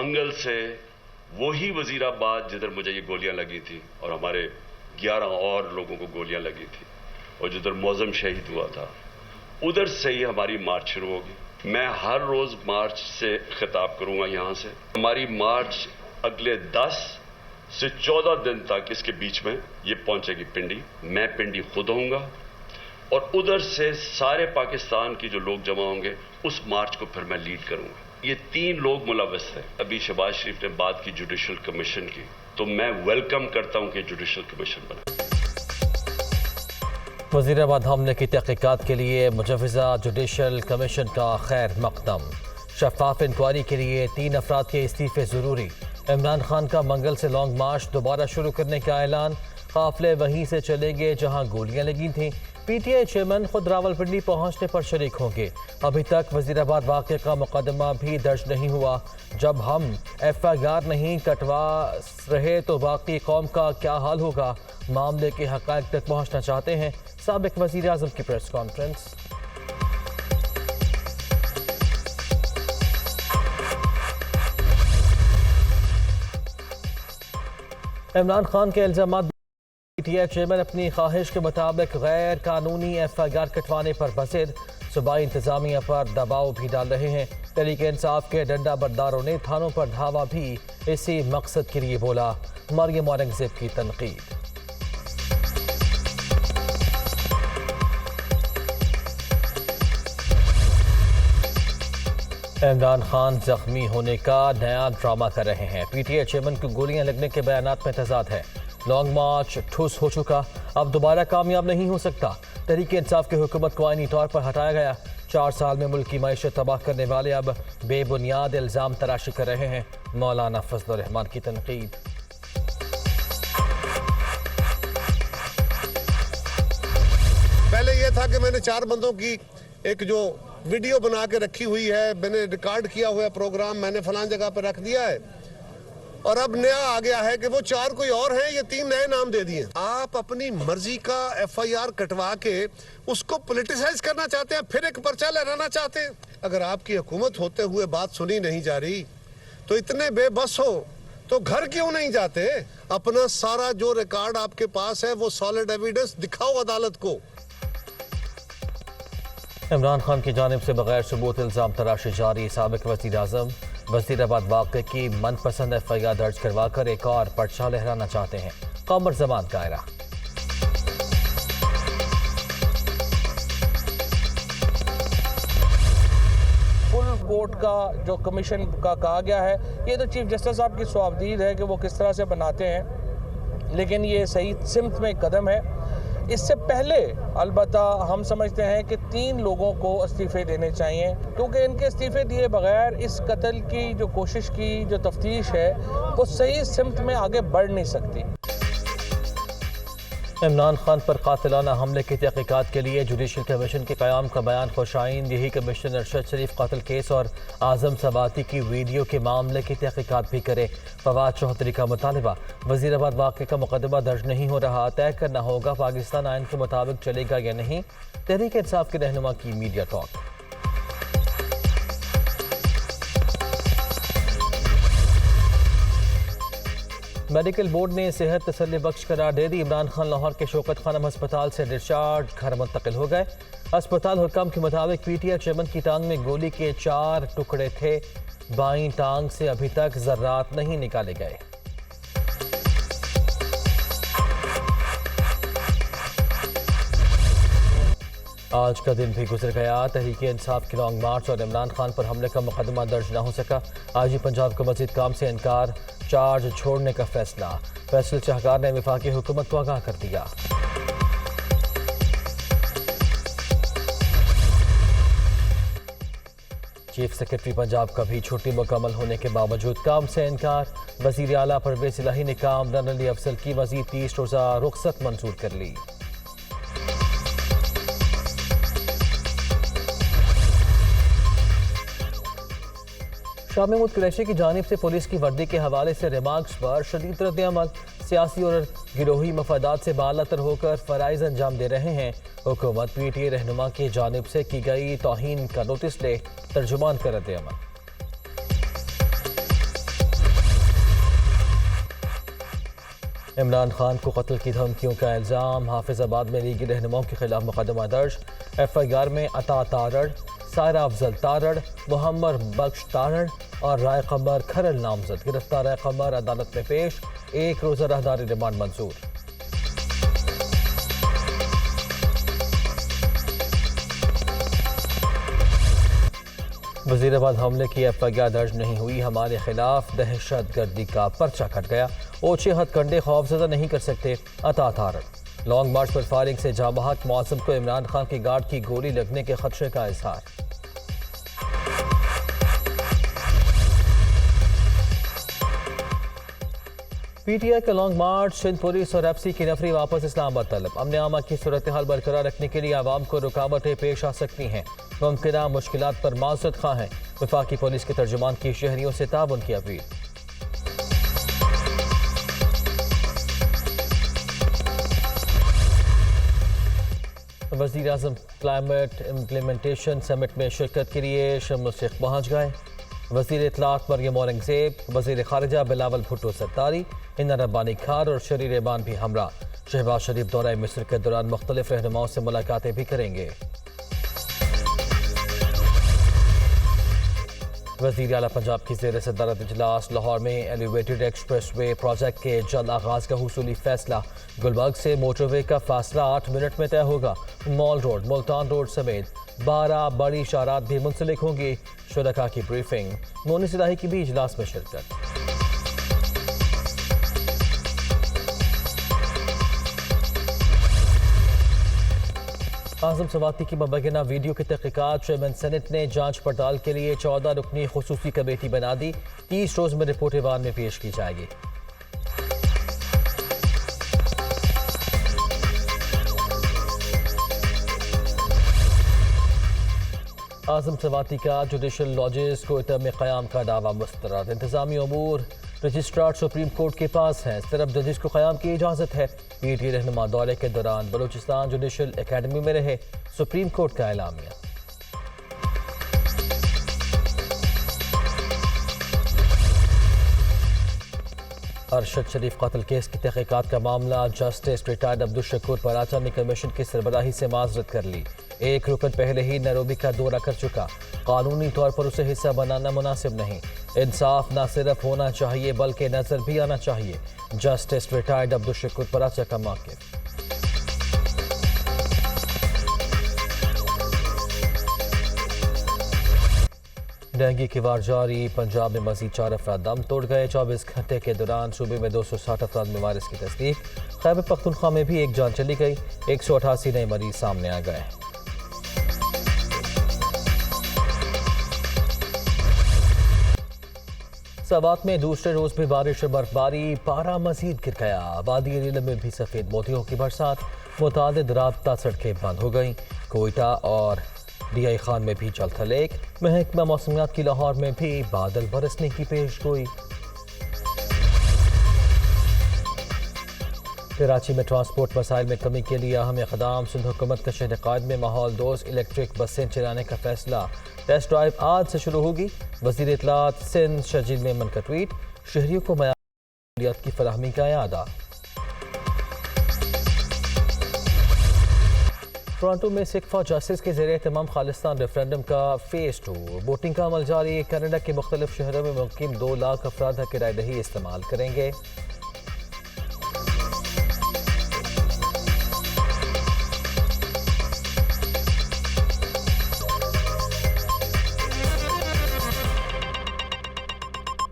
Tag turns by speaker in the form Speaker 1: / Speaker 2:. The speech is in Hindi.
Speaker 1: मंगल से वही वजीराबाद जिधर मुझे ये गोलियां लगी थी और हमारे 11 और लोगों को गोलियां लगी थी और जिधर मौजम शहीद हुआ था, उधर से ही हमारी मार्च शुरू होगी। मैं हर रोज मार्च से खिताब करूंगा यहां से। हमारी मार्च अगले 10 से 14 दिन तक इसके बीच में ये पहुंचेगी पिंडी। मैं पिंडी खुद होऊंगा और उधर से सारे पाकिस्तान की जो लोग जमा होंगे उस मार्च को फिर मैं लीड करूंगा। ये 3 लोग मुलव्वस थे। अभी शहबाज शरीफ ने बात की जुडिशल कमीशन की, तो मैं वेलकम करता हूं कि जुडिशल कमीशन बना।
Speaker 2: वजीराबाद हमले की तहकीकात के लिए मुजव्वज़ा जुडिशल कमीशन का खैर मकदम। शफाफ इंक्वायरी के लिए 3 अफराद के इस्तीफे ज़रूरी। इमरान खान का मंगल से लॉन्ग मार्च दोबारा शुरू करने का ऐलान। काफिले वहीं से चलेंगे जहां गोलियां लगी थीं। पीटीआई चेयरमैन खुद रावलपिंडी पहुंचने पर शरीक होंगे। अभी तक वजीराबाद वाक़े का मुकदमा भी दर्ज नहीं हुआ। जब हम FIR नहीं कटवा रहे तो बाकी कौम का क्या हाल होगा। मामले के हक़ाइक़ तक पहुंचना चाहते हैं। साबिक़ वज़ीर आज़म की प्रेस कॉन्फ्रेंस। इमरान खान के इल्ज़ामात। पीटीआई चेयरमैन अपनी ख्वाहिश के मुताबिक गैर कानूनी FIR कटवाने पर बसिर। सूबाई इंतजामिया पर दबाव भी डाल रहे हैं। तहरीक-ए-इंसाफ के डंडा बरदारों ने थानों पर धावा भी इसी मकसद के लिए बोला। मरियम औरंगज़ेब की तनकीद। इमरान खान जख्मी होने का नया ड्रामा कर रहे हैं। पीटीआई चेयरमैन को गोलियां लगने के बयानात में तजाद है। लॉन्ग मार्च ठुस हो चुका, अब दोबारा कामयाब नहीं हो सकता। तहरीक-ए-इंसाफ की हुकूमत को आईनी तौर पर हटाया गया। 4 साल में मुल्क की मईशत तबाह करने वाले अब बेबुनियाद इल्ज़ाम तराशी कर रहे हैं। मौलाना फजलुर रहमान की तनकीद।
Speaker 3: पहले यह था कि मैंने 4 बंदों की एक जो वीडियो बना के रखी हुई है, मैंने रिकॉर्ड किया हुआ प्रोग्राम मैंने फलां जगह पर रख दिया है, और अब नया आ गया है कि वो 4 कोई और हैं, ये 3 नए नाम दे दिए। आप अपनी मर्जी का FIR कटवा के उसको पॉलिटिसाइज करना चाहते हैं, फिर एक पर्चा लहराना चाहते हैं। अगर आपकी हुकूमत होते हुए बात सुनी नहीं जा रही तो इतने बेबस हो तो घर क्यों नहीं जाते? अपना सारा जो रिकॉर्ड आपके पास है वो सॉलिड एविडेंस दिखाओ अदालत को।
Speaker 2: इमरान खान की जानिब से बगैर सबूत इल्ज़ाम तराशी जारी। साबिक़ वज़ीर आज़म वज़ीराबाद वाक़े की मनपसंद FIR दर्ज करवा कर एक और पर्चा लहराना चाहते हैं। कमर ज़मान कायरा।
Speaker 4: फुल कोर्ट का जो कमीशन का कहा गया है, ये तो चीफ जस्टिस साहब की स्वाबदीद है कि वो किस तरह से बनाते हैं, लेकिन ये सही सिमत में कदम है। इससे पहले अलबत्ता हम समझते हैं कि 3 लोगों को इस्तीफ़े देने चाहिए, क्योंकि इनके इस्तीफ़े दिए बगैर इस कत्ल की जो कोशिश की जो तफ्तीश है वो सही सिमत में आगे बढ़ नहीं सकती।
Speaker 2: इमरान खान पर कातिलाना हमले की तहकीकात के लिए जुडिशल कमीशन के क़याम का बयान खुशाइन। यही कमीशन अरशद शरीफ कत्ल केस और आज़म सबाती की वीडियो के मामले की तहकीकात भी करे। फवाद चौधरी का मुतालबा, वज़ीराबाद वाक़े का मुकदमा दर्ज नहीं हो रहा, तय करना होगा पाकिस्तान आइन के मुताबिक चलेगा या नहीं। तहरीक-ए-इंसाफ के रहनुमा की मीडिया टॉक। मेडिकल बोर्ड ने सेहत तसल्ली बख्श करार दे दी। इमरान खान लाहौर के शौकत खानम अस्पताल से डिस्चार्ज घर मुंतकिल हो गए। अस्पताल हुक्म के मुताबिक पीटीआई चेयरमैन की टांग में गोली के 4 टुकड़े थे। बाईं टांग से अभी तक ज़र्रात नहीं निकाले गए। आज का दिन भी गुजर गया। तहरीक-ए-इंसाफ की लॉन्ग मार्च और इमरान खान पर हमले का मुकदमा दर्ज न हो सका। आज ही पंजाब को मजीद काम से इनकार, चार्ज छोड़ने का फैसला। फैसल शाहकार ने वफाकी हुकूमत को आगाह कर दिया। चीफ सेक्रेटरी पंजाब का भी छुट्टी मुकम्मल होने के बावजूद काम से इनकार। वज़ीर आला परवेज़ इलाही ने कामरान अली अफजल की मजीद 30 रोज़ा रुख्सत मंजूर कर ली। शाह महमूद कुरैशी की जानिब से पुलिस की वर्दी के हवाले से रिमार्क्स पर शदीद रद्द-ए-अमल। सियासी और गिरोही मफादात से बालातर होकर फ़राइज़ अंजाम दे रहे हैं। हुकूमत पीटीआई रहनुमा की जानिब से की गई तौहीन का नोटिस ले, तर्जुमान का रद्द-ए-अमल। इमरान खान को कत्ल की धमकियों का इल्ज़ाम, हाफिजाबाद में लीगी रहनुमाओं के खिलाफ मुकदमा दर्ज। FIR में अता तारड़, सायरा अफजल तारड़, मोहम्मद बख्श तारड़ और राय कमर खरल नामजद। गिरफ्तार राय कमर अदालत में पेश, 1 रोज़ा राहदारी रिमांड मंजूर। वजीराबाद हमले की FIR दर्ज नहीं हुई, हमारे खिलाफ दहशत गर्दी का पर्चा कट गया। ओछे हथकंडे खौफजदा नहीं कर सकते, अता तारड़। लॉन्ग मार्च पर फायरिंग से जाँ बहक मौसम को इमरान खान की गार्ड की गोली लगने के खदशे का इजहार। PTI का लॉन्ग मार्च, सिंध पुलिस और FC की नफरी वापस इस्लामाबाद तलब। अमन आमा की सूरत हाल बरकरार रखने के लिए आवाम को रुकावटें पेश आ सकती हैं, मुमकिन मुश्किलात पर माजरत खां हैं। वफाकी पुलिस के तर्जुमान की शहरियों से ताउन की अपील। वज़ीर आज़म क्लाइमेट इम्प्लीमेंटेशन समिट में शिरकत के लिए शर्म शेख पहुँच गए। वज़ीर इत्तलात मरियम औरंगज़ेब, वज़ीर ख़ारिजा बिलावल भुट्टो सत्तारी, हिना रब्बानी खार और शरीर रहमान भी हमरा। शहबाज शरीफ दौरा मिस्र के दौरान मुख्तलिफ रहनुमाओं से मुलाकातें भी करेंगे। वज़ीर आला पंजाब की ज़ेर सदारत इजलास लाहौर में एलिवेटेड एक्सप्रेस वे प्रोजेक्ट के जल्द आगाज़ का हुसूली फैसला। गुलबर्ग से मोटरवे का फासला 8 मिनट में तय होगा। मॉल रोड, मुल्तान रोड समेत 12 बड़ी इशारात भी मुंसलिक होंगी। शुरका की ब्रीफिंग, मोनी सिलाही की भी इजलास में शिरकत। आज़म सवाती की मुबैना वीडियो की तहकीकात चेयरमैन सेनेट ने जांच पड़ताल के लिए 14 रुकनी खुसूसी कमेटी बना दी। 30 रोज में रिपोर्ट ईवान में पेश की जाएगी। आज़म सवाती का जुडिशल लॉजेस कोयटा में क़याम का दावा मुस्तरद। इंतजामी अमूर रजिस्ट्रार सुप्रीम कोर्ट के पास हैं, सिर्फ जजेस को क़याम की इजाज़त है। PTI रहनुमा दौरे के दौरान बलूचिस्तान जुडिशल एकेडमी में रहे, सुप्रीम कोर्ट का एलामिया। अरशद शरीफ कत्ल केस की तहकीकात का मामला, जस्टिस रिटायर्ड अब्दुल शकूर पराचा ने कमीशन की सरबराही से माजरत कर ली। एक रुकन पहले ही नैरोबी का दौरा कर चुका, कानूनी तौर पर उसे हिस्सा बनाना मुनासिब नहीं। इंसाफ न सिर्फ होना चाहिए बल्कि नजर भी आना चाहिए। जस्टिस रिटायर्ड अब्दुल शकूर पराचा का मौक़िफ़। डेंगू की वार जारी, पंजाब में मजीद 4 अफराद दम तोड़ गए। 24 घंटे के दौरान सूबे में 260 अफराद में वायरस की तस्दीक। खैबर पख्तूनख्वा में भी एक जान चली गई, 188 नए मरीज सामने आ गए। सवात में दूसरे रोज भी बारिश और बर्फबारी, पारा मजीद गिर गया। वादी नीलम में भी सफेद मोतियों की बरसात, मुतादिद राब्ता सड़कें बंद हो गईं। कोयटा और DI खान में भी जल थलेक। महकमा मौसमियात की लाहौर में भी बादल बरसने की पेशगोई। कराची में ट्रांसपोर्ट वसाइल में कमी के लिए अहम इक़दाम, सिंध हुकूमत का शहर क़ायद में माहौल दोस्त इलेक्ट्रिक बसें चलाने का फैसला। टेस्ट ड्राइव आज से शुरू होगी। वज़ीर इत्तलात सिंध शजील मेमन का ट्वीट, शहरियों को सहूलियात की फराहमी का यादा। टोरंटो में सिख फॉर जस्टिस के ज़रिए तमाम खालिस्तान रेफरेंडम का फेज़ 2 वोटिंग का अमल जारी। कनाडा के मुख्तलिफ शहरों में मुक़ीम 2 लाख अफराद हक़ राय दही इस्तेमाल करेंगे।